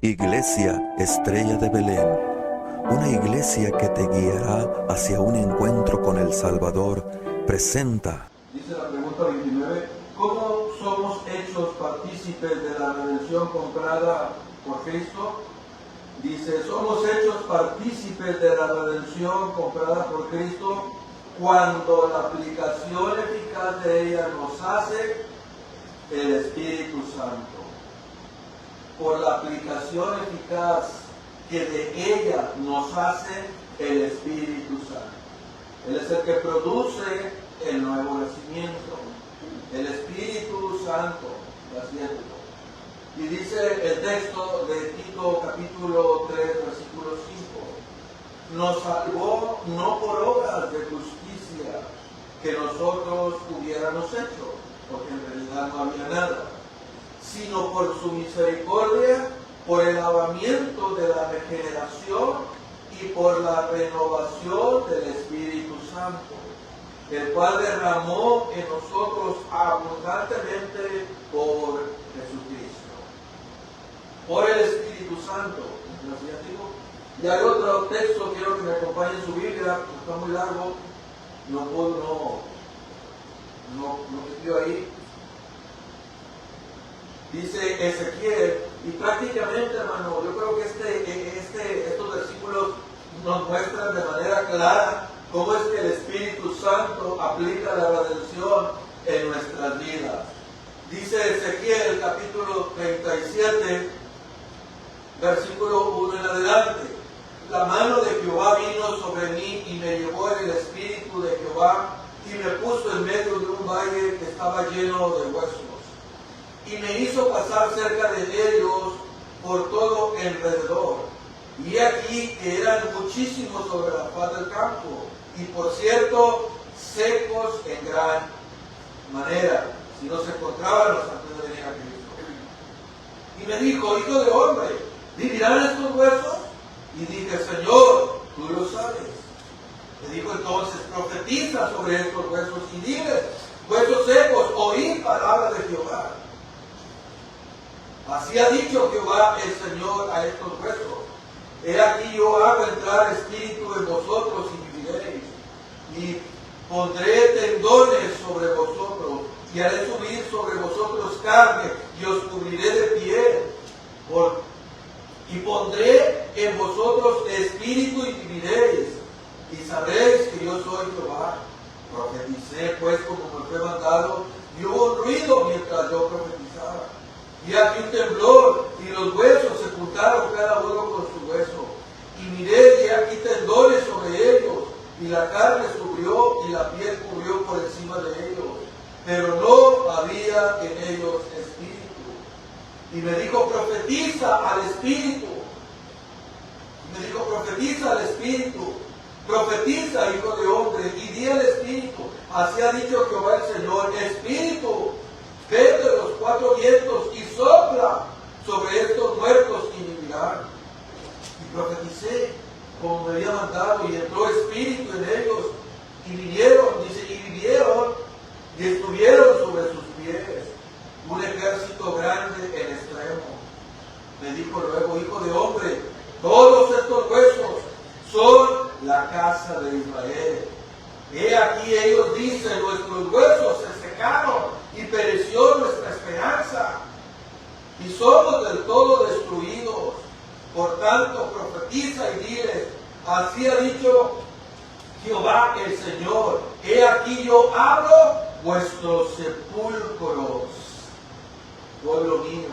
Iglesia Estrella de Belén, una iglesia que te guiará hacia un encuentro con el Salvador, presenta. Dice la pregunta 29, ¿cómo somos hechos partícipes de la redención comprada por Cristo? Dice, somos hechos partícipes de la redención comprada por Cristo cuando la aplicación eficaz de ella nos hace el Espíritu Santo. Por la aplicación eficaz que de ella nos hace el Espíritu Santo. Él es el que produce el nuevo nacimiento, el Espíritu Santo, naciendo. Y dice el texto de Tito capítulo 3, versículo 5, nos salvó no por obras de justicia que nosotros hubiéramos hecho, porque en realidad no había nada, sino por su misericordia, por el lavamiento de la regeneración y por la renovación del Espíritu Santo, el cual derramó en nosotros abundantemente por Jesucristo. Por el Espíritu Santo. Y hay otro texto, quiero que me acompañe en su Biblia, está muy largo, no escribo ahí. Dice Ezequiel, y prácticamente, hermano, yo creo que estos versículos nos muestran de manera clara cómo es que el Espíritu Santo aplica la redención en nuestras vidas. Dice Ezequiel, capítulo 37, versículo 1 en adelante. La mano de Jehová vino sobre mí y me llevó en el Espíritu de Jehová y me puso en medio de un valle que estaba lleno de huesos. Y me hizo pasar cerca de ellos por todo alrededor. Y aquí que eran muchísimos sobre la faz del campo, y por cierto, secos en gran manera, si no se encontraban los antes de venir a Cristo. Y me dijo, hijo de hombre, ¿vivirán estos huesos? Y dije, Señor, tú lo sabes. Me dijo entonces, profetiza sobre estos huesos y diles, huesos secos, oíd palabra de Jehová. Así ha dicho Jehová el Señor a estos huesos. He aquí yo hago entrar espíritu en vosotros y viviréis. Y pondré tendones sobre vosotros y haré subir sobre vosotros carne y os cubriré de piel. Y pondré en vosotros espíritu y viviréis. Y sabréis que yo soy Jehová. Profeticé pues como me fue mandado y hubo un ruido mientras yo profetizaba. Y aquí un temblor, y los huesos se juntaron cada uno con su hueso. Y miré, y aquí tendones sobre ellos, y la carne subió, y la piel cubrió por encima de ellos. Pero no había en ellos espíritu. Y me dijo, profetiza al espíritu. Y me dijo, profetiza al espíritu. Profetiza, hijo de hombre, y di al espíritu. Así ha dicho Jehová el Señor, espíritu, ven de los cuatro vientos y sopla sobre estos muertos y vivirán. Y profeticé como me había mandado, y entró espíritu en ellos, y vinieron, dice, y vivieron, y estuvieron sobre sus pies, un ejército grande en extremo. Me dijo luego, hijo de hombre, todos estos huesos son la casa de Israel. He aquí ellos dicen, nuestros huesos se secaron, y pereció nuestra esperanza, y somos del todo destruidos. Por tanto, profetiza y dile, así ha dicho Jehová el Señor, he aquí yo abro vuestros sepulcros, pueblo mío,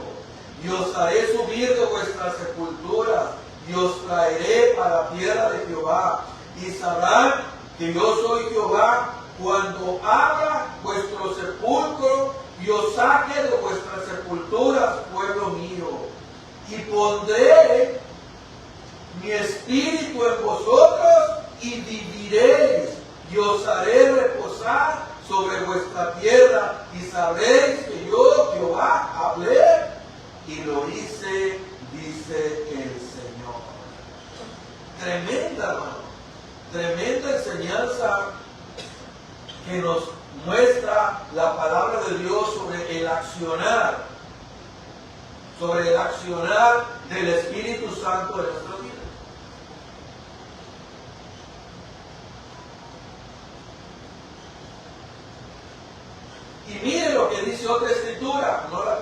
y os haré subir de vuestras sepulturas, y os traeré para tierra de Jehová, y sabrán que yo soy Jehová, cuando abra vuestro sepulcro y os saque de vuestras sepulturas, pueblo mío, y pondré mi espíritu en vosotros y viviréis, y os haré reposar sobre vuestra tierra, y sabréis que yo, Jehová, hablé y lo hice, dice el Señor. Tremenda, hermano, tremenda enseñanza que nos muestra la palabra de Dios sobre el accionar del Espíritu Santo en nuestra vida. Y mire lo que dice otra escritura, no la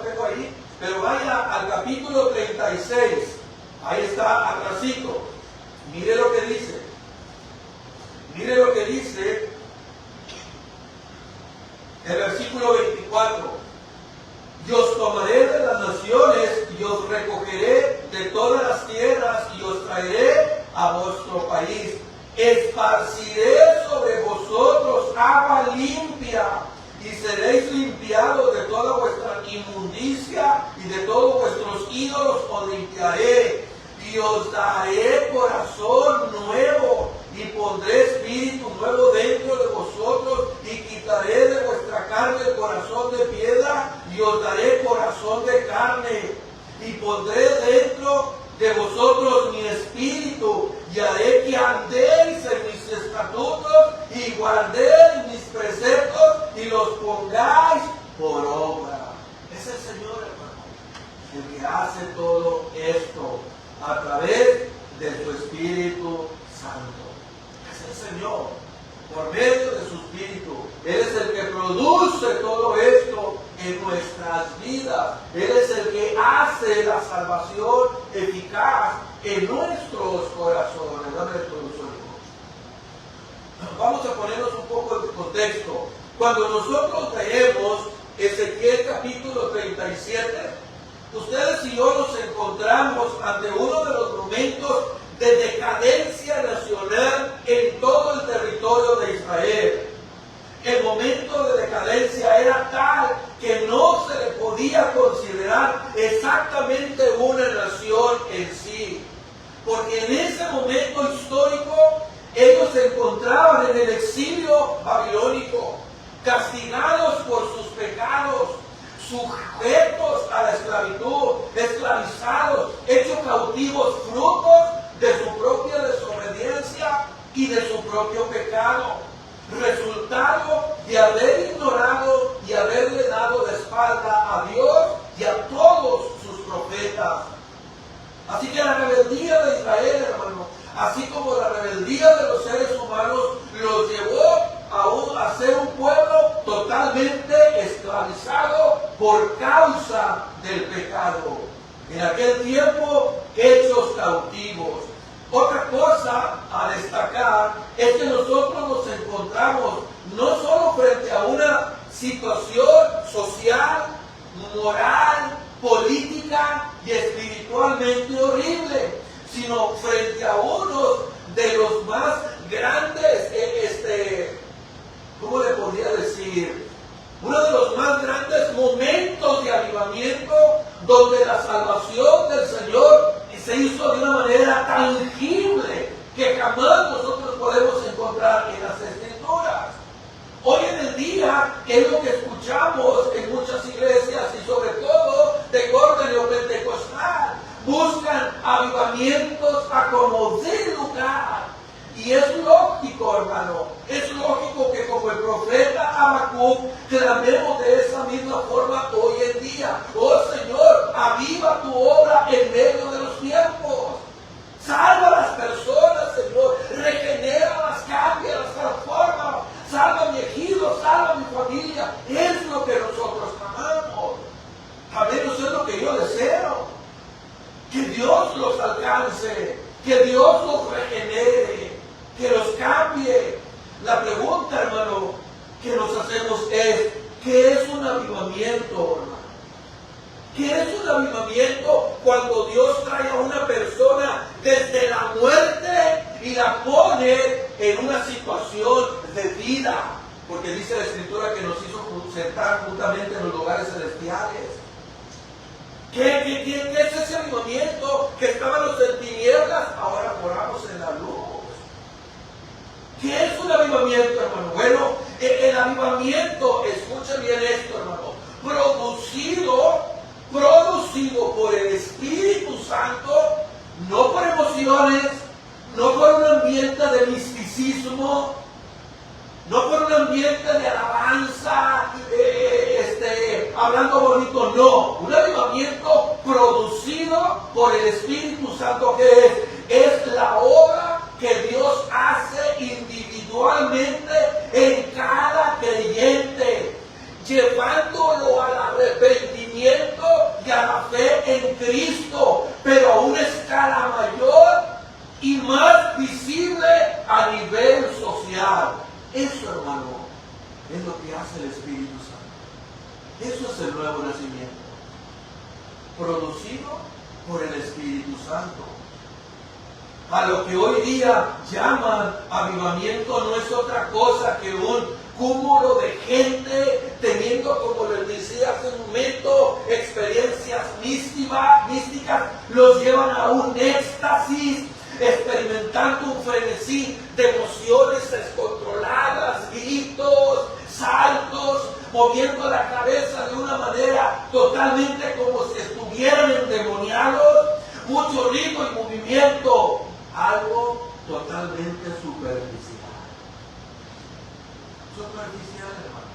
tengo ahí, pero vaya al capítulo 36, ahí está atrasito. Mire lo que dice. Mire lo que dice el versículo 24. Y os tomaré de las naciones y os recogeré de todas las tierras y os traeré a vuestro país. Esparciré sobre vosotros agua limpia y seréis limpiados de toda vuestra inmundicia y de todos vuestros ídolos os limpiaré. Y os daré corazón nuevo y pondré espíritu nuevo dentro de vosotros y quitaré de vuestra carne el corazón de piedra y os daré corazón de carne y pondré dentro de vosotros mi espíritu y haré que andéis en mis estatutos y guardéis mis preceptos y los pongáis por obra. Es el Señor, hermano, el que hace todo esto a través de su Espíritu Santo. Es el Señor, por medio de su Espíritu. Él es el que produce todo esto en nuestras vidas. Él es el que hace la salvación eficaz en nuestros corazones. Dame el sólido. Vamos a ponernos un poco de contexto. Cuando nosotros leemos Ezequiel capítulo 37, ustedes y yo nos encontramos ante uno de los momentos de decadencia nacional en todo el territorio de Israel. El momento de decadencia era tal que no se le podía considerar exactamente una nación en sí. Porque en ese momento histórico ellos se encontraban en el exilio babilónico, castigados por sus pecados, sujetos a la esclavitud, esclavizados, hechos cautivos, frutos de su propia desobediencia y de su propio pecado, resultado de haber ignorado y haberle dado la espalda a Dios y a todos sus profetas. Así que la rebeldía de Israel, hermano, así como la rebeldía de los seres humanos, los llevó a ser un pueblo totalmente esclavizado por causa del pecado. En aquel tiempo, hechos cautivos. Otra cosa a destacar es que nosotros nos encontramos no solo frente a una situación social, moral, política y espiritualmente horrible, sino frente a uno de los más grandes, ¿cómo le podría decir? Uno de los más grandes momentos de avivamiento donde la salvación del Señor se hizo de una manera tangible que jamás nosotros podemos encontrar en las Escrituras. Hoy en el día es lo que escuchamos en muchas iglesias y sobre todo de corte neopentecostal. Buscan avivamientos a como dé lugar. Y es lógico, hermano, es lógico que como el profeta Habacuc clamemos de esa misma forma hoy en día. Oh Señor, aviva tu obra en medio de los tiempos. Salva a las personas, Señor, regenéralas, cámbialas, transforma. Salva a mi ejido, salva a mi familia. Es lo que nosotros amamos. Amén, eso es lo que yo deseo. Que Dios los alcance, que Dios los regenere, que los cambie. La pregunta, hermano, que nos hacemos es, ¿qué es un avivamiento, hermano? ¿Qué es un avivamiento cuando Dios trae a una persona desde la muerte y la pone en una situación de vida? Porque dice la Escritura que nos hizo sentar juntamente en los lugares celestiales. ¿Qué es ese avivamiento? Que estábamos en tinieblas, ahora moramos en la luz. ¿Qué es un avivamiento, hermano? Bueno, el avivamiento, escuchen bien esto, hermano, producido por el Espíritu Santo, no por emociones, no por un ambiente de misticismo, no por un ambiente de alabanza hablando bonito, no. Un avivamiento producido por el Espíritu Santo, que es la obra que Dios hace individualmente en cada creyente, llevándolo al arrepentimiento y a la fe en Cristo, pero a una escala mayor y más visible a nivel social. Eso, hermano, es lo que hace el Espíritu Santo. Eso es el nuevo nacimiento, producido por el Espíritu Santo. A lo que hoy día llaman avivamiento no es otra cosa que un cúmulo de gente teniendo, como les decía hace un momento, experiencias místicas, los llevan a un éxtasis, experimentando un frenesí de emociones descontroladas, gritos, saltos, moviendo la cabeza de una manera totalmente como si estuvieran endemoniados, mucho ritmo y movimiento, algo totalmente superficial. Superficial, hermano.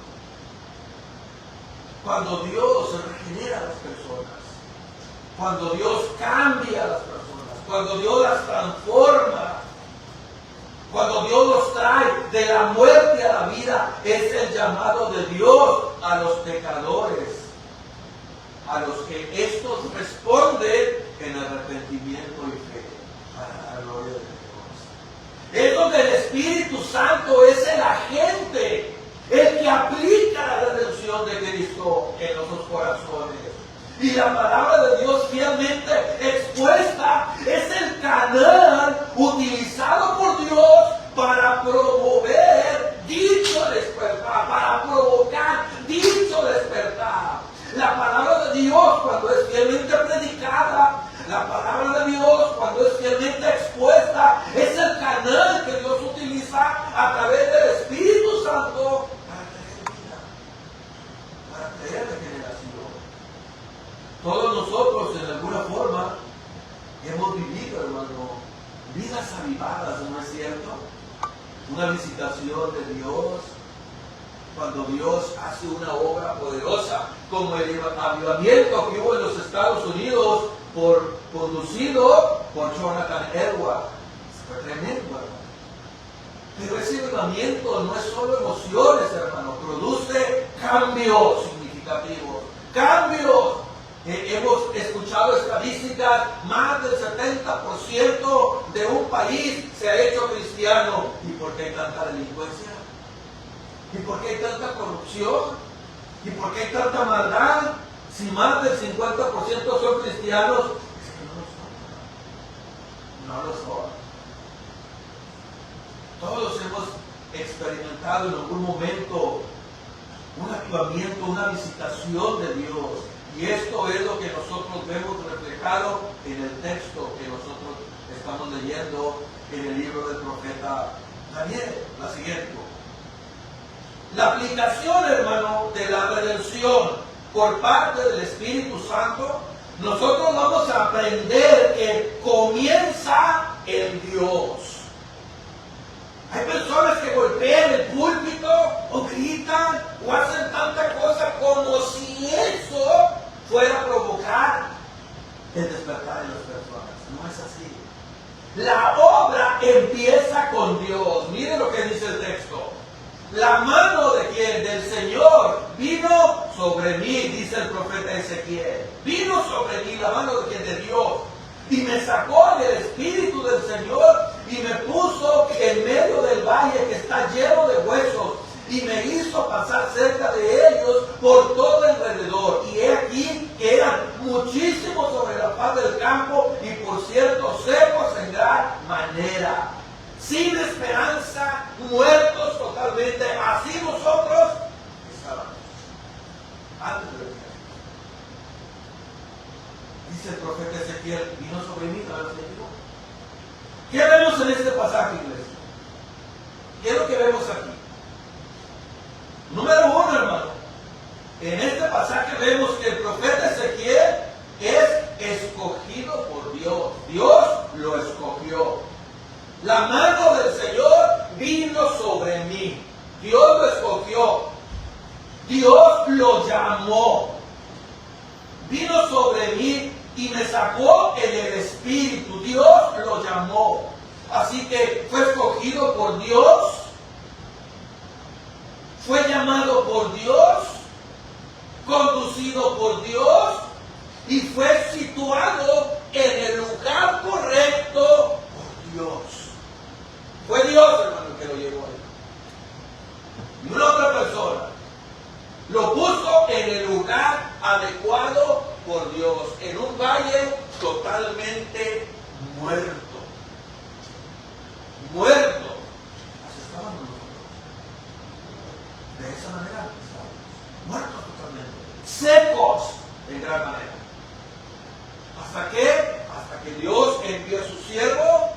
Cuando Dios regenera a las personas, cuando Dios cambia a las personas, cuando Dios las transforma, cuando Dios los trae de la muerte a la vida, es el llamado de Dios a los pecadores, a los que estos responden en arrepentimiento y fe, para la gloria de Dios. Es donde el Espíritu Santo es el agente, el que aplica la redención de Cristo en nuestros corazones. Y la palabra de Dios fielmente expuesta es el canal utilizado por Dios para promover dicho despertar, para provocar dicho despertar. La palabra de Dios, cuando es fielmente predicada, la palabra de Dios, cuando es fielmente expuesta, es el canal que Dios utiliza a través del Espíritu Santo para traer vida, para traer regeneración. Todos nosotros, en alguna forma, hemos vivido, hermano, vidas avivadas, ¿no es cierto? Una visitación de Dios, cuando Dios hace una obra poderosa, como el avivamiento que hubo en los Estados Unidos, conducido por Jonathan Edwards. Fue tremendo, hermano. Pero ese avivamiento no es solo emociones, hermano, produce cambios significativos, cambios. Hemos escuchado estadísticas, más del 70% de un país se ha hecho cristiano. ¿Y por qué hay tanta delincuencia? ¿Y por qué hay tanta corrupción? ¿Y por qué hay tanta maldad? Si más del 50% son cristianos, es que no lo son. Todos hemos experimentado en algún momento un avivamiento, una visitación de Dios. Y esto es lo que nosotros vemos reflejado en el texto que nosotros estamos leyendo en el libro del profeta Daniel. La siguiente. La aplicación, hermano, de la redención por parte del Espíritu Santo, nosotros vamos a aprender que comienza en Dios. Hay personas que golpean el púlpito o gritan o hacen tanta cosa como si eso fuera a provocar el despertar de las personas. No es así. La obra empieza con Dios. Miren lo que dice el texto. La mano de quién? Del Señor vino sobre mí, dice el profeta Ezequiel. Vino sobre mí la mano de quién? De Dios. Y me sacó del Espíritu del Señor y me puso en medio del valle que está lleno de huesos. Y me hizo pasar cerca de ellos por todo alrededor. Y he aquí que eran muchísimos sobre la faz del campo y por cierto secos en gran manera. Sin esperanza, muertos totalmente. Así nosotros estábamos antes de Dios. Dice el profeta Ezequiel, vino sobre mí, ¿sabes qué digo? ¿Qué vemos en este pasaje, iglesia? ¿Qué es lo que vemos aquí? Número uno, hermano. En este pasaje vemos que el profeta Ezequiel es escogido por Dios. Dios lo escogió. La mano del Señor vino sobre mí. Dios lo escogió. Dios lo llamó. Vino sobre mí y me sacó en el Espíritu. Dios lo llamó. Así que fue escogido por Dios. Fue llamado por Dios. Conducido por Dios. Y fue situado en el lugar correcto por Dios. Fue Dios, hermano, que lo llevó ahí. Y una otra persona lo puso en el lugar adecuado por Dios, en un valle totalmente muerto. Muerto. Así estábamos nosotros. De esa manera estábamos. Muertos totalmente. Secos en gran manera. ¿Hasta qué? Hasta que Dios envió a su siervo,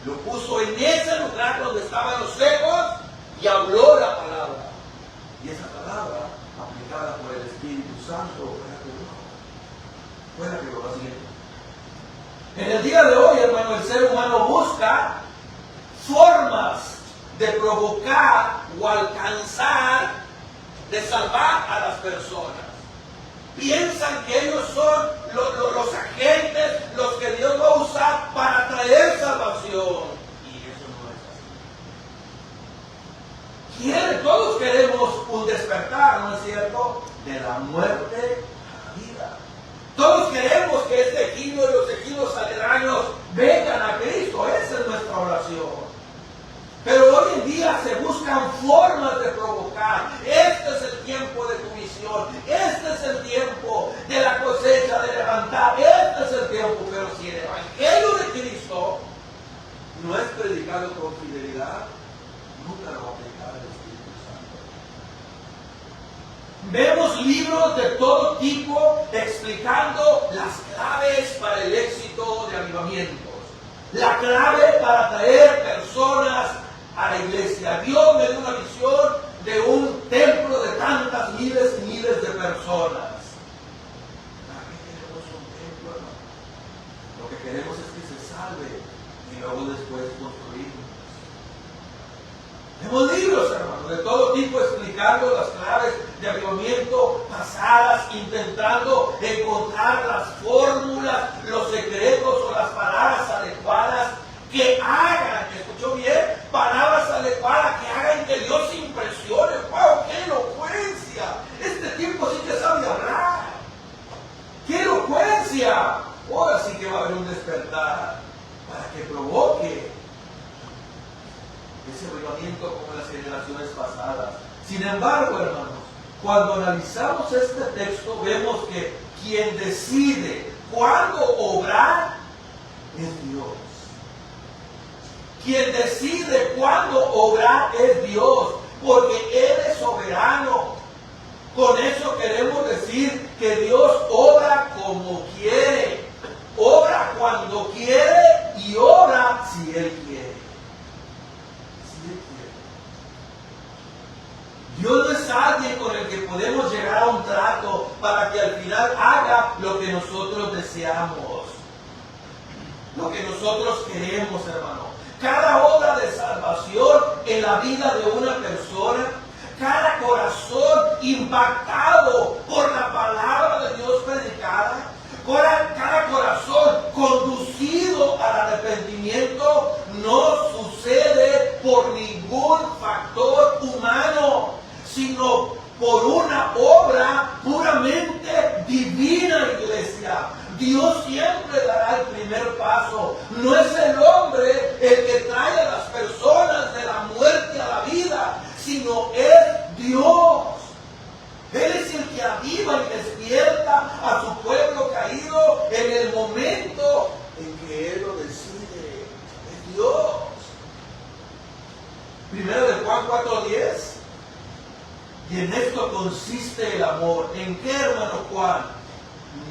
lo puso en ese lugar donde estaban los secos y habló la palabra. Y esa palabra, aplicada por el Espíritu Santo, fue la que lo hacía. En el día de hoy, hermano, el ser humano busca formas de provocar o alcanzar, de salvar a las personas. Piensan que ellos son los agentes, los que Dios va a usar para traer salvación. Y eso no es así. Todos queremos un despertar, ¿no es cierto? De la muerte a la vida. Todos queremos que este ejido y los ejidos aledaños vengan a Cristo. Esa es nuestra oración. Pero hoy en día se buscan formas de provocar. Este es el tiempo de tu misión. Este es el tiempo de la cosecha, de levantar. Este es el tiempo. Pero si el Evangelio de Cristo no es predicado con fidelidad, nunca lo va a predicar el Espíritu Santo. Vemos libros de todo tipo explicando las claves para el éxito de avivamientos. La clave para traer personas a la iglesia. Dios me dio una visión de un templo de tantas miles y miles de personas. ¿Para qué queremos un templo, hermano? Lo que queremos es que se salve y luego después construimos. Vemos libros, hermano, de todo tipo explicando las claves de avivamiento pasadas, intentando encontrar las fórmulas, los secretos o las palabras adecuadas que hagan, ¿escuchó bien? Palabras adecuadas que hagan que Dios se impresione. ¡Wow! ¡Qué elocuencia! Este tiempo sí que sabe hablar. ¡Qué elocuencia! Ahora sí que va a haber un despertar para que provoque ese avivamiento como en las generaciones pasadas. Sin embargo, hermanos, cuando analizamos este texto, vemos que quien decide cuándo obrar es Dios. Quien decide cuándo obrar es Dios, porque Él es soberano. Con eso queremos decir que Dios obra como quiere, obra cuando quiere y obra si Él quiere. Dios no es alguien con el que podemos llegar a un trato para que al final haga lo que nosotros deseamos, lo que nosotros queremos, hermano. Cada obra de salvación en la vida de una persona, cada corazón impactado por la palabra de Dios predicada, cada corazón conducido al arrepentimiento, no sucede por ningún factor humano, sino por una obra puramente divina, iglesia. Dios siempre dará el primer paso. No es el hombre el que trae a las personas de la muerte a la vida, sino es Dios. Él es el que aviva y despierta a su pueblo caído en el momento en que Él lo decide. Es Dios. Primero de Juan 4:10. Y en esto consiste el amor. ¿En qué, hermano Juan?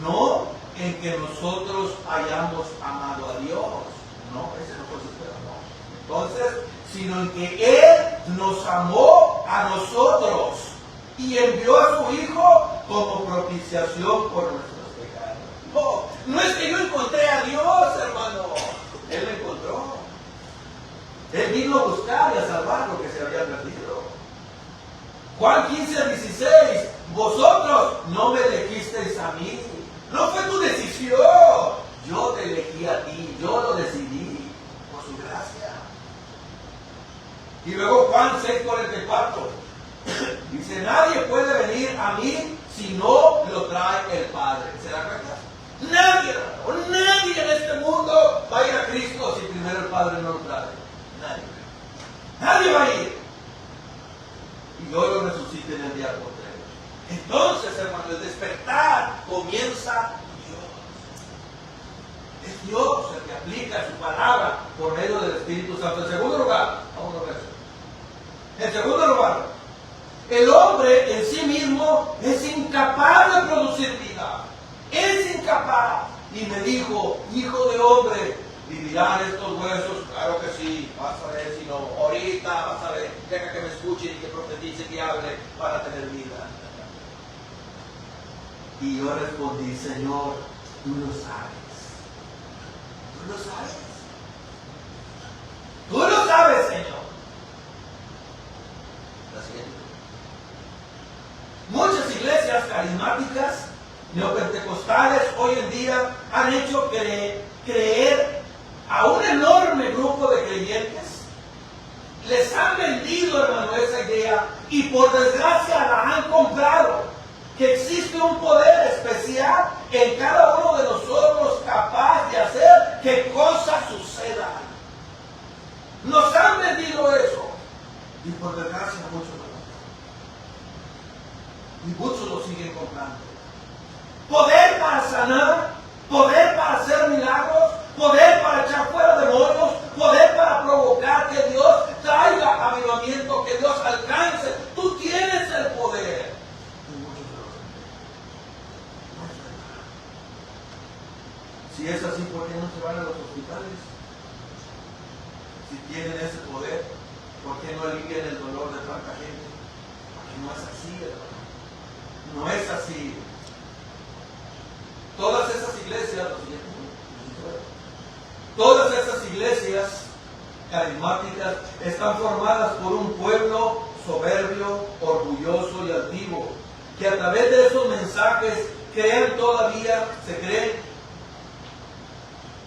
No en que nosotros hayamos amado a Dios. No, ese no consiste el amor. Entonces, sino en que Él nos amó a nosotros y envió a su Hijo como propiciación por nuestros pecados. No es que yo encontré a Dios, hermano. Él me encontró. Él vino a buscar y a salvar lo que se había perdido. Juan 15:16 vosotros no me elegisteis a mí. No fue tu decisión. Yo te elegí a ti. Yo lo decidí por su gracia. Y luego Juan 6:44 dice, nadie puede venir a mí si no lo trae el Padre. ¿Se da cuenta? Nadie en este mundo va a ir a Cristo si primero el Padre no lo trae. Nadie va a ir. Y yo lo resucite en el día postrero. Entonces, hermano, el despertar comienza Dios. Es Dios el que aplica su palabra por medio del Espíritu Santo. En segundo lugar, vamos a ver eso. En segundo lugar, el hombre en sí mismo es incapaz de producir vida. Es incapaz. Y me dijo, hijo de hombre, ¿vivirán estos huesos? Claro que sí. Vas a ver si no. Ahorita vas a ver. Deja que me escuchen y que profetice, que hable para tener vida. Y yo respondí, Señor, tú lo sabes. Tú lo sabes. Tú lo sabes, Señor. La siguiente. Muchas iglesias carismáticas, neopentecostales, hoy en día han hecho creer a un enorme grupo de creyentes. Les han vendido, hermano, esa idea y por desgracia la han comprado. Que existe un poder especial en cada uno de nosotros capaz de hacer que cosas sucedan. Nos han vendido eso. Y por desgracia muchos no. Y muchos lo siguen comprando. Poder para sanar, poder para hacer milagros, poder para echar fuera demonios, poder para provocar que Dios traiga avivamiento, que Dios alcance. Tú tienes el poder. Si es así, ¿por qué no se van a los hospitales? Si tienen ese poder, ¿por qué no alivian el dolor de tanta gente? Porque no es así, hermano. No es así. Todas esas iglesias, todas esas iglesias carismáticas están formadas por un pueblo soberbio, orgulloso y altivo, que a través de esos mensajes se creen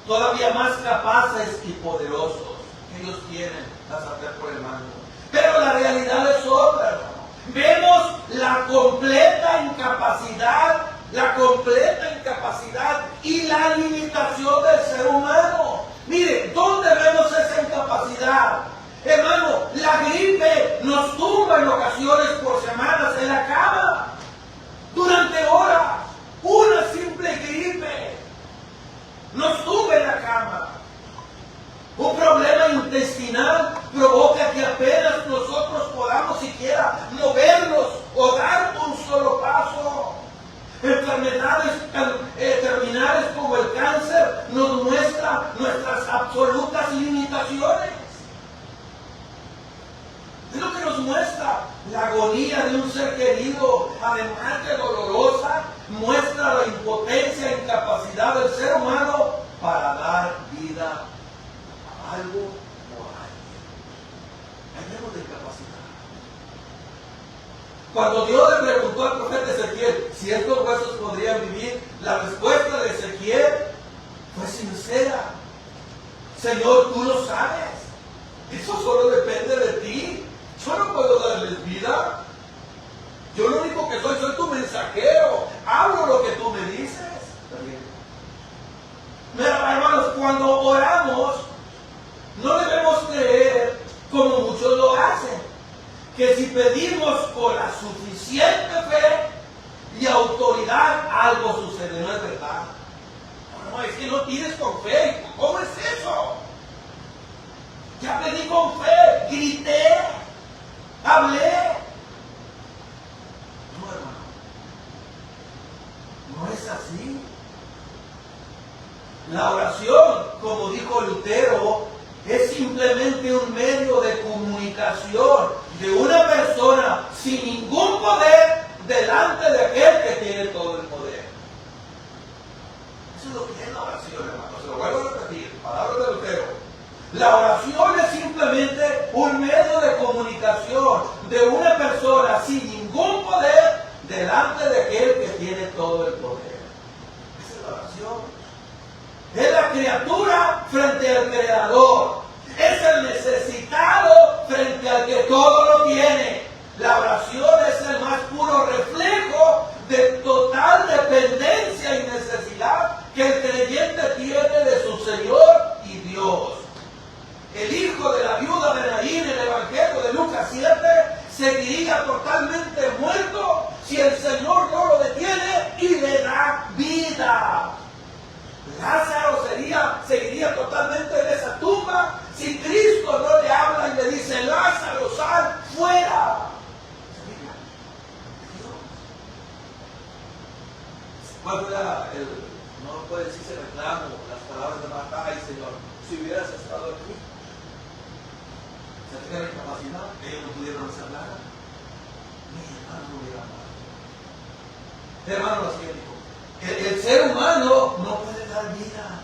todavía más capaces y poderosos que ellos tienen a saber por el mando. Pero la realidad es otra, hermano. Vemos la completa incapacidad y la limitación del ser humano. Mire, ¿dónde vemos esa incapacidad? Hermano, la gripe nos tumba en ocasiones por semanas en la cama, durante horas. Una simple gripe nos tumba en la cama. Un problema intestinal provoca que apenas nosotros podamos siquiera movernos o dar un solo paso. Enfermedades terminales como el cáncer nos muestran nuestras absolutas limitaciones. Es lo que nos muestra la agonía de un ser querido, además de dolorosa, muestra la impotencia e incapacidad del ser humano para dar vida a algo o a alguien. Hablemos de incapacidad. Cuando Dios le preguntó al profeta Ezequiel si estos huesos podrían vivir, la respuesta de Ezequiel fue sincera. Señor, tú lo sabes. Eso solo depende de ti. Yo no puedo darles vida. Yo lo único que soy tu mensajero. Hablo lo que tú me dices. Mira, hermanos, cuando oramos, no debemos creer como muchos lo hacen, que si pedimos con la suficiente fe y autoridad, algo sucede. No es verdad. No, es que no tienes con fe. ¿Cómo es eso? Ya pedí con fe, grité, hablé. No, hermano. No es así. La oración, como dijo Lutero, es simplemente un medio de comunicación de una persona sin ningún poder delante de aquel que tiene todo el poder. Eso es lo que es la oración, hermano. Se lo vuelvo a repetir, palabras de Lutero. La oración es simplemente un medio de comunicación de una persona sin ningún poder delante vida frente al Creador. Es el necesitado frente al que todo lo tiene. La oración es el más puro reflejo de total dependencia y necesidad que el creyente tiene de su Señor y Dios. El hijo de la viuda de Naín en el Evangelio de Lucas 7 seguiría totalmente muerto si el Señor no lo detiene y le da vida. Lázaro seguiría totalmente en esa tumba si Cristo no le habla y le dice: Lázaro, sal fuera. ¿Cuál fue no puede decirse reclamo, las palabras de Marta? Ay, Señor, si hubieras estado aquí. ¿Se te queda incapacidad? Ellos no pudieron hacer nada. Mi hermano no hubiera nada. Hermano, lo siguiente. El ser humano no puede dar vida.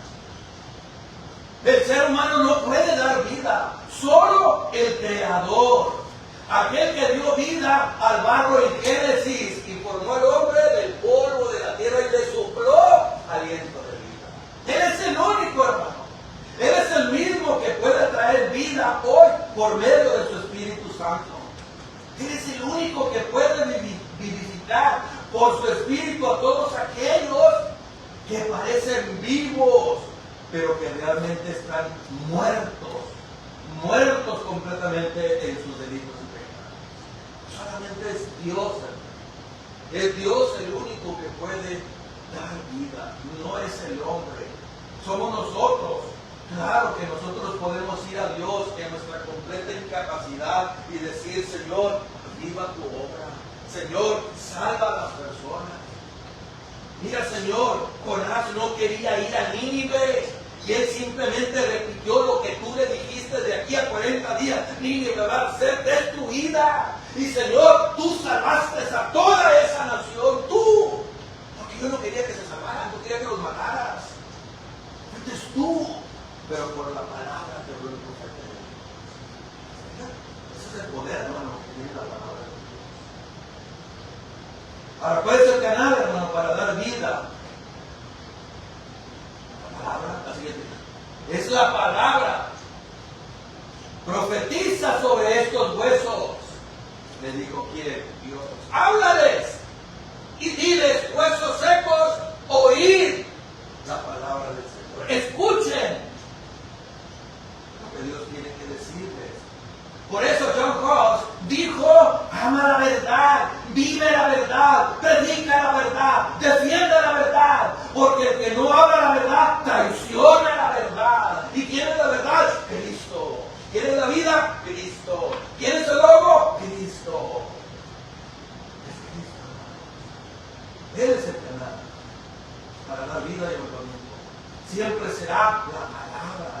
El ser humano no puede dar vida. Solo el Creador, aquel que dio vida al barro en Génesis y formó al hombre del polvo de la tierra y le sopló aliento de vida. Él es el único, hermano. Él es el mismo que puede traer vida hoy por medio de su Espíritu Santo. Él es el único que puede vivificar por su Espíritu a todos aquellos que parecen vivos, pero que realmente están muertos completamente en sus delitos y pecados. Solamente es Dios, hermano. Es Dios el único que puede dar vida, no es el hombre. Somos nosotros. Claro que nosotros podemos ir a Dios en nuestra completa incapacidad y decir: Señor, viva tu obra. Señor, salva a las personas. Mira, Señor, Jonás no quería ir a Nínive y él simplemente repitió lo que tú le dijiste: de aquí a 40 días Nínive va a ser destruida. Y Señor, tú salvaste a toda esa nación, tú. Porque yo no quería que se salvaran, no quería que los mataras. Fuiste tú. Pero por la palabra que habló el profeta de Dios. Ese es el poder, hermano, que tiene la palabra de Dios. Ahora, ¿cuál es el canal, hermano, para dar vida? La palabra, la siguiente. Es la palabra. Profetiza sobre estos huesos. Le dijo: ¿quién? Dios. Háblales y diles: huesos secos, oíd la palabra del Señor. Escuchen que Dios tiene que decirles. Por eso John Cross dijo: ama la verdad, vive la verdad, predica la verdad, defiende la verdad, porque el que no habla la verdad traiciona la verdad. ¿Y quién es la verdad? Cristo. ¿Quién es la vida? Cristo. ¿Quién es el lobo? Cristo. Es Cristo. Él es el canal para dar vida y avivamiento. Siempre será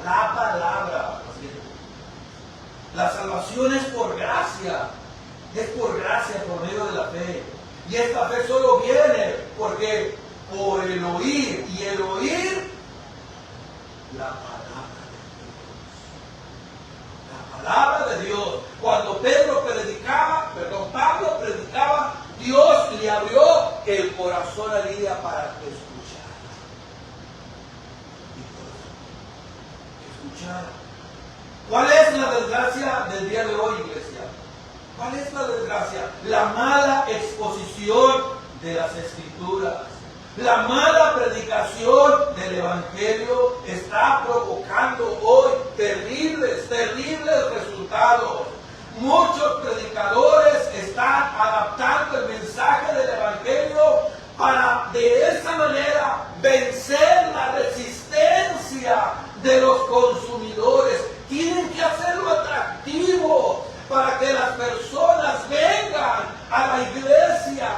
la palabra. La salvación es por gracia, por medio de la fe. Y esta fe solo viene porque por el oír, y el oír la palabra de Dios. La palabra de Dios. Cuando Pablo predicaba, Dios le abrió el corazón a Lidia para que escuchara. ¿Cuál es la desgracia del día de hoy, iglesia? ¿Cuál es la desgracia? La mala exposición de las Escrituras. La mala predicación del Evangelio está provocando hoy terribles resultados. Muchos predicadores están adaptando el mensaje del Evangelio para de esa manera vencer la resistencia de los consumidores. Tienen que hacerlo atractivo para que las personas vengan a la iglesia.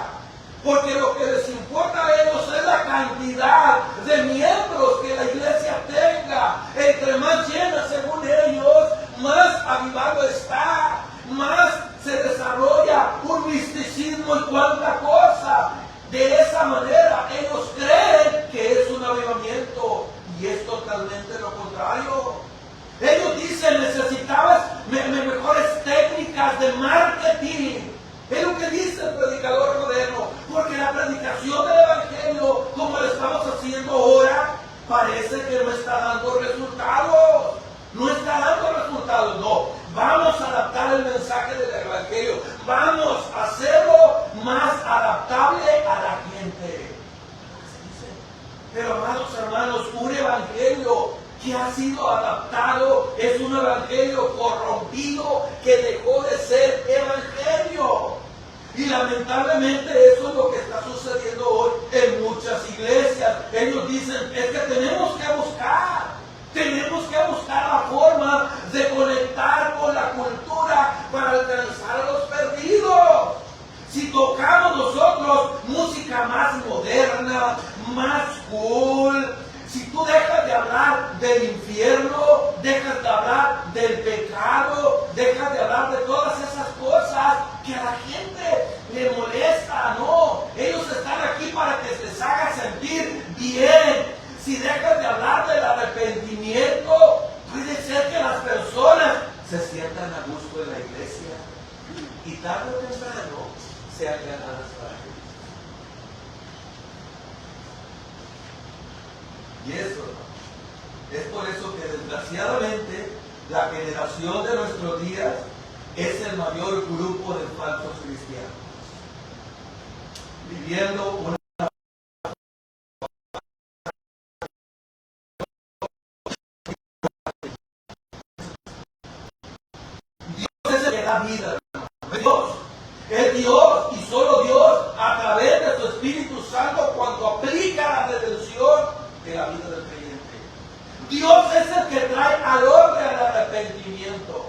Porque lo que les importa a ellos es la cantidad de miembros que la iglesia tenga. Entre más llena, según ellos, más avivado está, más se desarrolla un misticismo y cuánta cosa. De esa manera, ellos creen que es un avivamiento y es totalmente lo contrario. Ellos dicen: necesitabas mejores técnicas de marketing. Es lo que dice el predicador moderno. Porque la predicación del Evangelio, como lo estamos haciendo ahora, parece que no está dando resultados. No está dando resultados, no. Vamos a adaptar el mensaje del Evangelio. Vamos a hacerlo más adaptable a la gente. Pero amados hermanos, un evangelio que ha sido adaptado es un evangelio corrompido que dejó de ser evangelio. Y lamentablemente eso es lo que está sucediendo hoy en muchas iglesias. Ellos dicen, es que tenemos que buscar la forma de conectar con la cultura para alcanzar a los perdidos. Si tocamos nosotros música más moderna, más cool, si tú dejas de hablar del infierno, dejas de hablar del pecado, dejas de hablar de todas esas cosas que a la gente le molesta, no. Ellos están aquí para que les haga sentir bien. Si dejas de hablar del arrepentimiento, puede ser que las personas se sientan a gusto en la iglesia y tarde o temprano sean ganadas para Cristo. Y eso, es por eso que desgraciadamente la generación de nuestros días es el mayor grupo de falsos cristianos, viviendo una vida. Es Dios y solo Dios a través de su Espíritu Santo cuando aplica la redención de la vida del creyente. Dios es el que trae al hombre al arrepentimiento.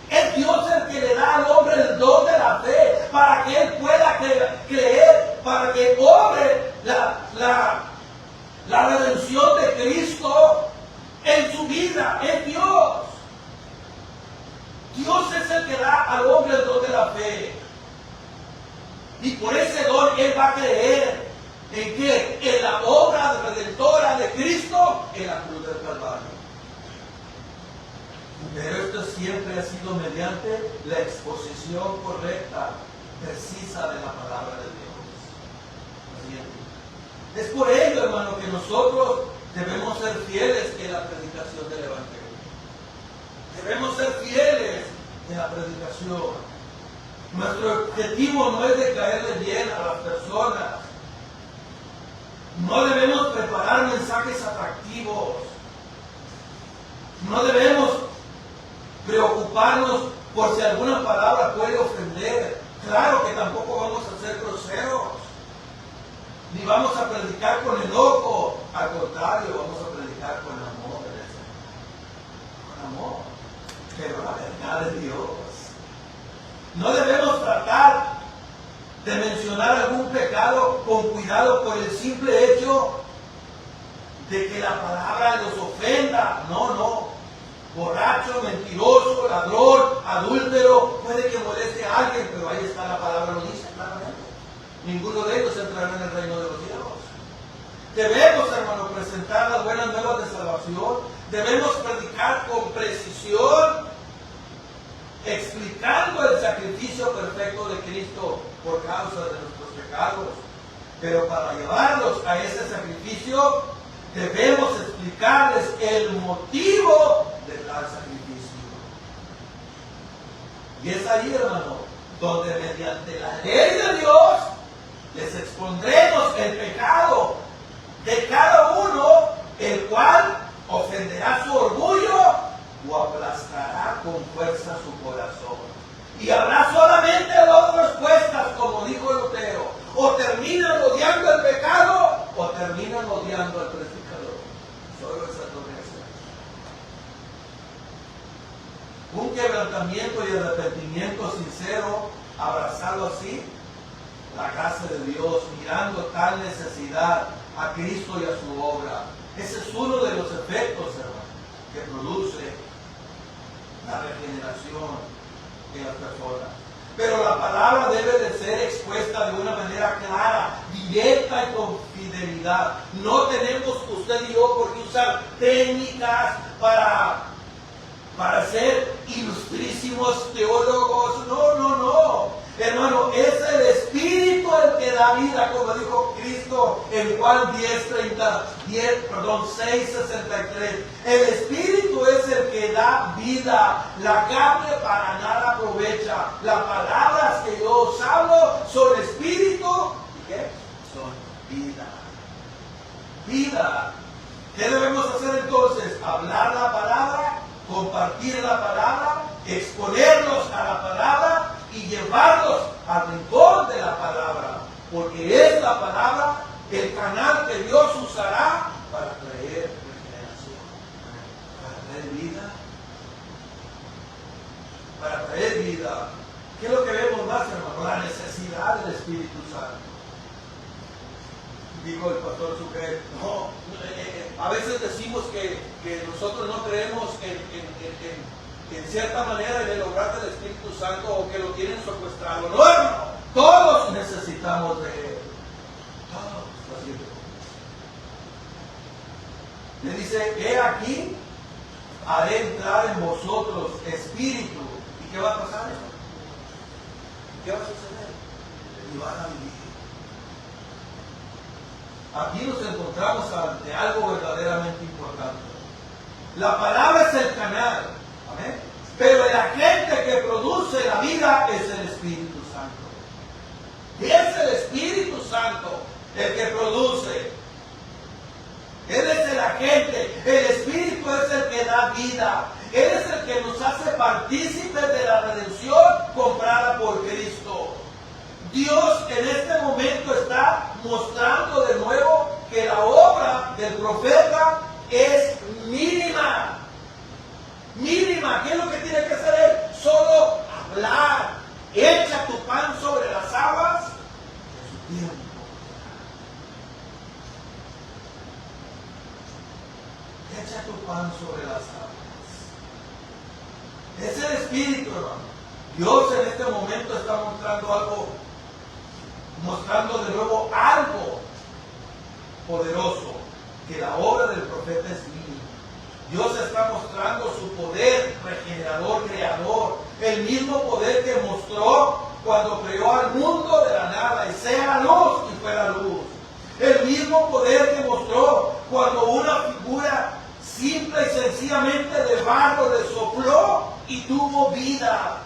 Es Dios el que le da al hombre el don de la fe para que él pueda creer, para que obre la redención de Cristo en su vida. Es Dios. Dios es el que da al hombre el don de la fe. Y por ese don él va a creer en qué? En la obra redentora de Cristo en la cruz del Calvario. Pero esto siempre ha sido mediante la exposición correcta, precisa de la palabra de Dios. Es por ello, hermano, que nosotros debemos ser fieles en la predicación del Evangelio. Debemos ser fieles en la predicación. Nuestro objetivo no es de caerle bien a las personas. No debemos preparar mensajes atractivos. No debemos preocuparnos por si alguna palabra puede ofender. Claro que tampoco vamos a ser groseros. Ni vamos a predicar con enojo. Al contrario, vamos a predicar con amor. Con amor. Pero la verdad de Dios. No debemos tratar de mencionar algún pecado con cuidado por el simple hecho de que la palabra los ofenda. No. Borracho, mentiroso, ladrón, adúltero, puede que moleste a alguien, pero ahí está la palabra, lo dice claramente. Ninguno de ellos entrará en el reino de los cielos. Debemos, hermano, presentar las buenas nuevas de salvación. Debemos predicar con precisión, explicando el sacrificio perfecto de Cristo por causa de nuestros pecados. Pero para llevarlos a ese sacrificio, debemos explicarles el motivo del tal sacrificio. Y es ahí, hermano, donde mediante la ley de Dios les expondremos el pecado de cada uno, el cual ofenderá su orgullo o aplastará con fuerza su corazón. Y habrá solamente dos respuestas, como dijo Lutero: o terminan odiando el pecado o terminan odiando al predicador. Solo esas dos respuestas. Un quebrantamiento y arrepentimiento sincero, abrazado así la gracia de Dios, mirando tal necesidad a Cristo y a su obra. Ese es uno de los efectos, hermano, que produce la regeneración en las personas. Pero la palabra debe de ser expuesta de una manera clara, directa y con fidelidad. No tenemos usted y yo por qué usar técnicas para ser ilustrísimos teólogos. No. Hermano, es el Espíritu el que da vida, como dijo Cristo en Juan 6:63. El Espíritu es el que da vida, la carne para nada aprovecha. Las palabras que yo os hablo son Espíritu, ¿y qué? Son vida. Vida. ¿Qué debemos hacer entonces? Hablar la palabra, compartir la palabra, exponernos a la palabra y llevarlos al rincón de la palabra, porque es la palabra el canal que Dios usará para traer regeneración, para traer vida, para traer vida. ¿Qué es lo que vemos más, hermano? La necesidad del Espíritu Santo. Dijo el pastor Sucre, no, a veces decimos que nosotros no creemos en cierta manera en el obrar del Espíritu Santo o que lo tienen secuestrado. No, hermano, todos necesitamos de Él. Todos, así es. Le dice, he aquí, haré entrar en vosotros espíritu. ¿Y qué va a pasar? ¿Qué va a suceder? Y van a vivir. Aquí nos encontramos ante algo verdaderamente importante. La palabra es el canal, ¿amén? Pero el agente que produce la vida es el Espíritu Santo. Y es el Espíritu Santo el que produce. Él es el agente. El Espíritu es el que da vida. Él es el que nos hace partícipes de la redención comprada por Cristo. Dios en este momento está mostrando de nuevo que la obra del profeta es mínima. Mínima. ¿Qué es lo que tiene que hacer él? Solo hablar. Echa tu pan sobre las aguas de su tiempo. Echa tu pan sobre las aguas. Es el Espíritu, hermano. Dios en este momento está mostrando de nuevo algo poderoso, que la obra del profeta es mínima. Dios está mostrando su poder regenerador, creador, el mismo poder que mostró cuando creó al mundo de la nada, y sea luz y fuera luz. El mismo poder que mostró cuando una figura simple y sencillamente de barro le sopló y tuvo vida.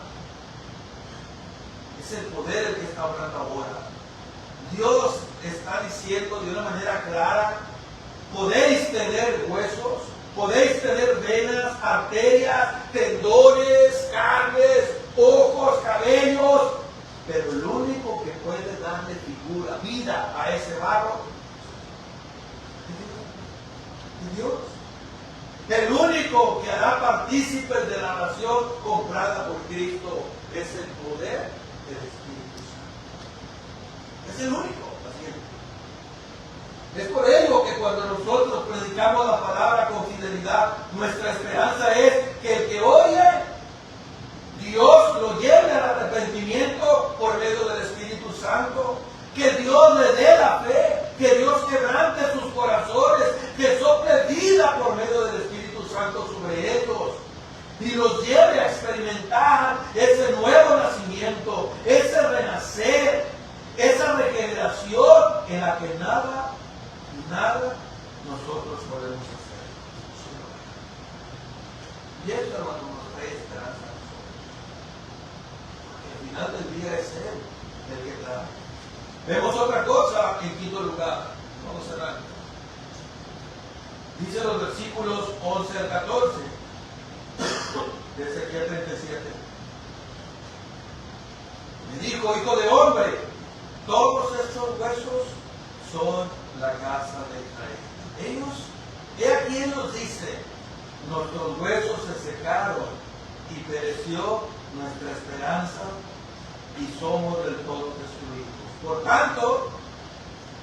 Es el poder el que está obrando ahora. Dios está diciendo de una manera clara, podéis tener huesos, podéis tener venas, arterias, tendones, carnes, ojos, cabellos, pero el único que puede darle figura, vida a ese barro es Dios. El único que hará partícipes de la nación comprada por Cristo es el poder del Espíritu Santo. Es el único. Es por ello que cuando nosotros predicamos la palabra con fidelidad, nuestra esperanza es que el que oye, Dios lo lleve al arrepentimiento por medio del Espíritu Santo, que Dios le dé la fe, que Dios quebrante sus corazones, que sople vida por medio del Espíritu Santo sobre ellos y los lleve a experimentar ese nuevo nacimiento, ese renacer, esa regeneración en la que nada nosotros podemos hacer. Y esto, hermano, nos trae esperanza a nosotros. Porque al final del día es Él el que trae. Vemos otra cosa en quinto lugar. Vamos a cerrar. Dice los versículos 11 al 14 de Ezequiel 37. Me dijo, hijo de hombre, todos estos huesos son la casa de Israel. He aquí nos dice, nuestros huesos se secaron y pereció nuestra esperanza y somos del todo destruidos. Por tanto,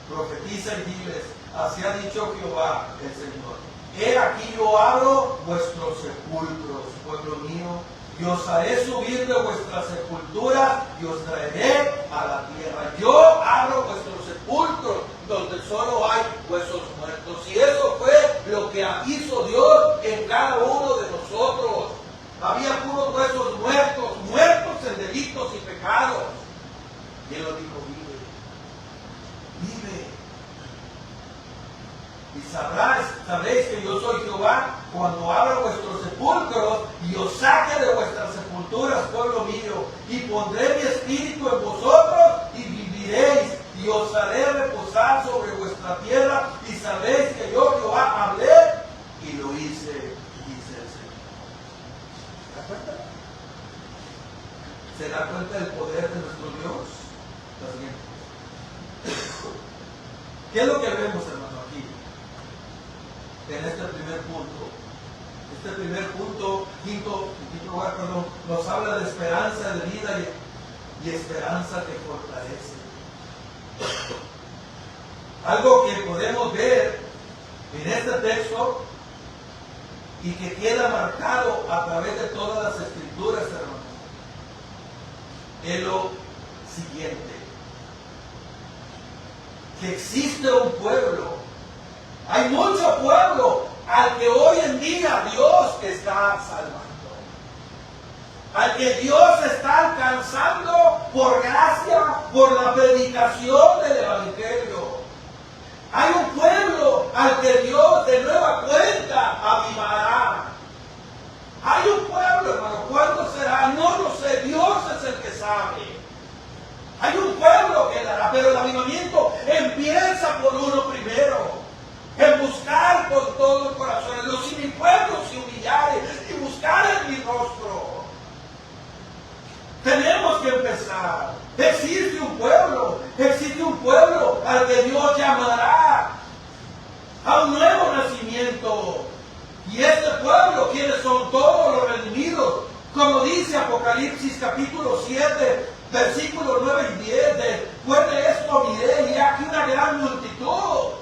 profetiza y diles, así ha dicho Jehová el Señor. He aquí yo abro vuestros sepulcros, pueblo mío, y os haré subir de vuestras sepulturas y os traeré a la tierra. Yo abro vuestros sepulcros donde solo hay huesos muertos. Y eso fue lo que hizo Dios en cada uno de nosotros. Había puros huesos muertos, muertos en delitos y pecados. Y Él lo dijo, vive. cuando abra vuestros sepulcros y os saque de vuestras sepulturas, pueblo mío, y pondré mi espíritu en vosotros y viviréis, y os haré reposar sobre vuestra tierra, y sabréis que yo Jehová hablé y lo hice, dice el Señor. ¿Se da cuenta? ¿Se da cuenta del poder de nuestro Dios? La siguiente. ¿Qué es lo que vemos, hermano, aquí? En este primer punto. Este primer punto, quinto lugar, nos habla de esperanza de vida y esperanza que fortalece. Algo que podemos ver en este texto y que queda marcado a través de todas las escrituras, hermano, es lo siguiente: que existe un pueblo, hay mucho pueblo al que hoy en día Dios está salvando, al que Dios está alcanzando por gracia, por la predicación del Evangelio. Hay un pueblo al que Dios de nueva cuenta avivará. Hay un pueblo, hermano, ¿cuándo será? No lo sé, Dios es el que sabe. Hay un pueblo que dará, pero el avivamiento empieza por uno primero. En buscar con todo el corazón. Si mi pueblo se humillare y buscar en mi rostro. Tenemos que empezar. Existe un pueblo al que Dios llamará a un nuevo nacimiento. Y este pueblo, ¿quiénes son? Todos los redimidos. Como dice Apocalipsis capítulo 7, versículos 9 y 10, después de esto miré y aquí una gran multitud,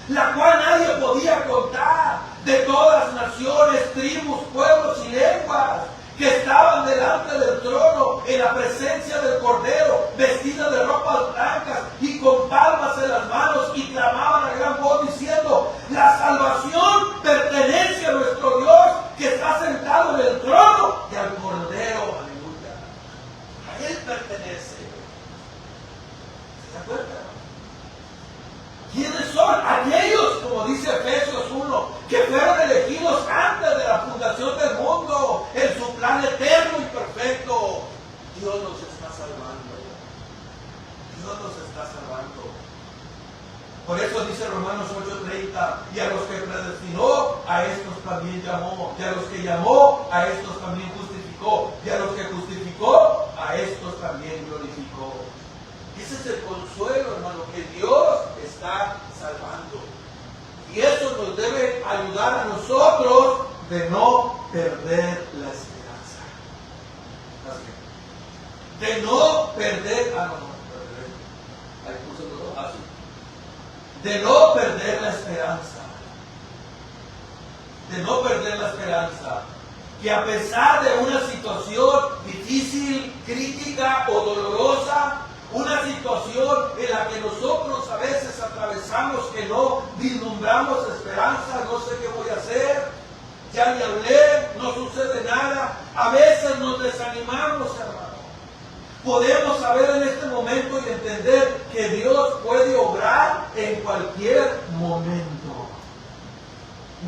la cual nadie podía contar, de todas naciones, tribus, pueblos y lenguas, que estaban delante del trono en la presencia del Cordero, vestidas de ropas blancas y con palmas en las manos, y clamaban a gran voz diciendo: la salvación pertenece a nuestro Dios que está sentado en el trono y al Cordero. Aleluya. A Él pertenece. ¿Se acuerdan? ¿Quiénes son? Aquellos, como dice Efesios 1, que fueron elegidos antes de la fundación del mundo, en su plan eterno y perfecto. Dios nos está salvando. Dios nos está salvando. Por eso dice Romanos 8:30, y a los que predestinó, a estos también llamó. Y a los que llamó, a estos también justificó. Y a los que justificó, a estos también glorificó. Ese es el consuelo, hermano, que Dios está salvando. Y eso nos debe ayudar a nosotros de no perder la esperanza. De no perder, de no perder la esperanza. De no perder la esperanza. Que a pesar de una situación difícil, crítica o dolorosa, una situación en la que nosotros a veces atravesamos, que no vislumbramos esperanza, no sé qué voy a hacer, ya ni hablé, no sucede nada, a veces nos desanimamos, hermano. Podemos saber en este momento y entender que Dios puede obrar en cualquier momento.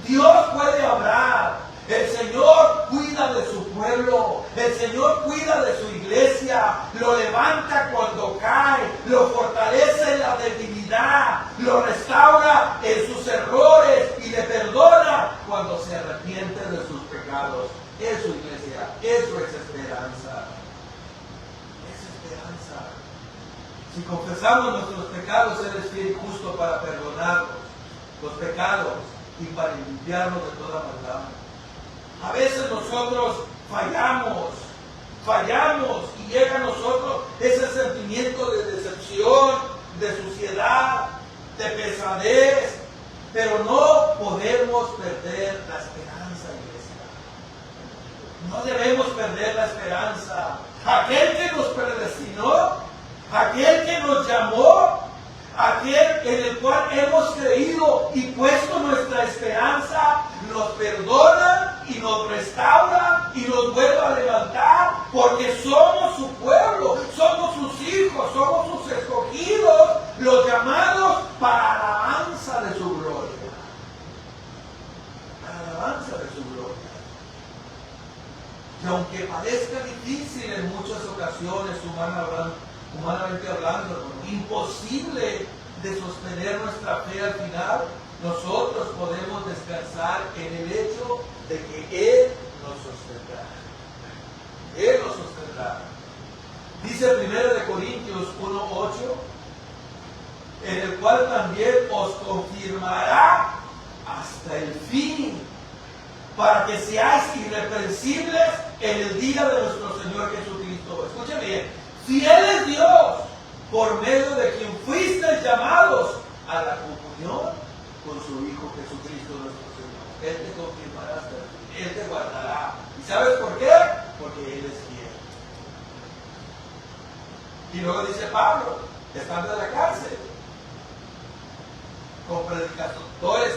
Dios puede obrar. El Señor cuida de su pueblo, el Señor cuida de su iglesia, lo levanta cuando cae, lo fortalece en la debilidad, lo restaura en sus errores y le perdona cuando se arrepiente de sus pecados. Es su iglesia, eso es esperanza. Es esperanza. Si confesamos nuestros pecados, Él es fiel y justo para perdonarnos los pecados y para limpiarnos de toda maldad. A veces nosotros fallamos y llega a nosotros ese sentimiento de decepción, de suciedad, de pesadez, pero no podemos perder la esperanza, iglesia. No debemos perder la esperanza. Aquel que nos predestinó, aquel que nos llamó, aquel en el cual hemos creído y puesto nuestra esperanza, nos perdona y nos restaura y nos vuelve a levantar, porque somos su pueblo, somos sus hijos, somos sus escogidos, los llamados para alabanza de su gloria. Para que aunque parezca difícil en muchas ocasiones, humanamente hablando, hermano, imposible de sostener nuestra fe al final, nosotros podemos descansar en el hecho de que Él nos sostendrá. Él nos sostendrá. Dice 1 Corintios 1:8, en el cual también os confirmará hasta el fin, para que seáis irreprensibles en el día de nuestro Señor Jesucristo. Escuchen bien, fiel es Dios, por medio de quien fuisteis llamados a la comunión con su Hijo Jesucristo nuestro Señor. Él te confirmará hasta el fin, Él te guardará. ¿Y sabes por qué? Porque Él es fiel. Y luego dice Pablo, estando en la cárcel, con predicadores,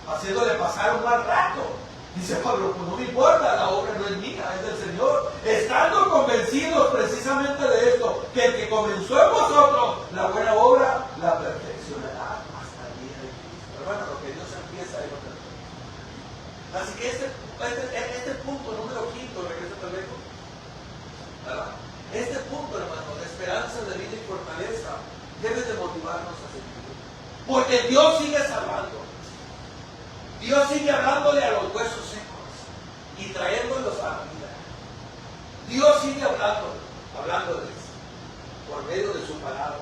haciéndole pasar un mal rato. Dice Pablo, pues no me importa, la obra no es mía, es del Señor. Estando convencidos precisamente de esto, que el que comenzó en vosotros la buena obra, la perfeccionará hasta el día de Cristo. Pero bueno, lo que Dios empieza, Él lo termina. Así que este punto número 5, regresa al lejos. Este punto, hermano, de esperanza, de vida y fortaleza, debe de motivarnos a seguir. Porque Dios sigue salvando. Dios sigue hablándole a los huesos secos y trayéndolos a la vida. Dios sigue hablándoles por medio de su palabra.